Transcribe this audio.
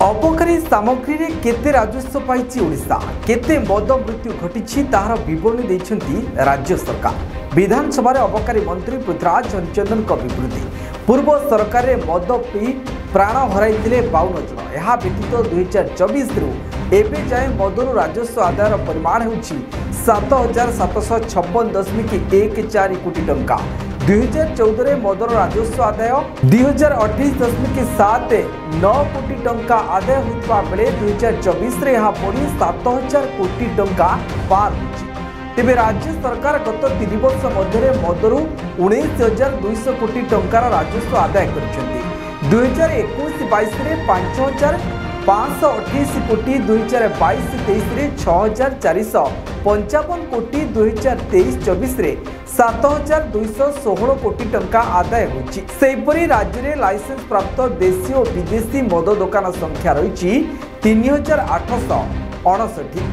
अबकारी सामग्री रे केते राजस्व पाइछि ओडिशा केते मद मृत्यु घटी तार विवरणी देइछन्ती राज्य सरकार। विधानसभा अबकारी मंत्री पृथ्वीराज हरिचंदन विवृत्ति पूर्व सरकार रे मद पी प्राण हराइथिले 52 जन। यह व्यतीत 2024 रु एबे जाए मदर राजस्व आदायर परिमाण होछि 7756.14 कोटी टंका। 2014 मदर राजस्व आदाय 2028.79 कोटी टंका आदाय होता बेले 2024 रे यह बढ़ी 7000 कोटी टंका पार होछि। तेबे राज्य सरकार गत 3 वर्ष मध्य मदरू 19,200 कोटी टंकार राजस्व आदाय करिसेंती। 2021-22 रे 5,528 कोटी, 2022-23 रे 6,455 कोटी, 2023-24 रे 7,216 कोटी टंका आदाय होछि। सेहिपरि राज्य रे लाइसेंस प्राप्त देशी और विदेशी मद दुकान संख्या रही 3,859।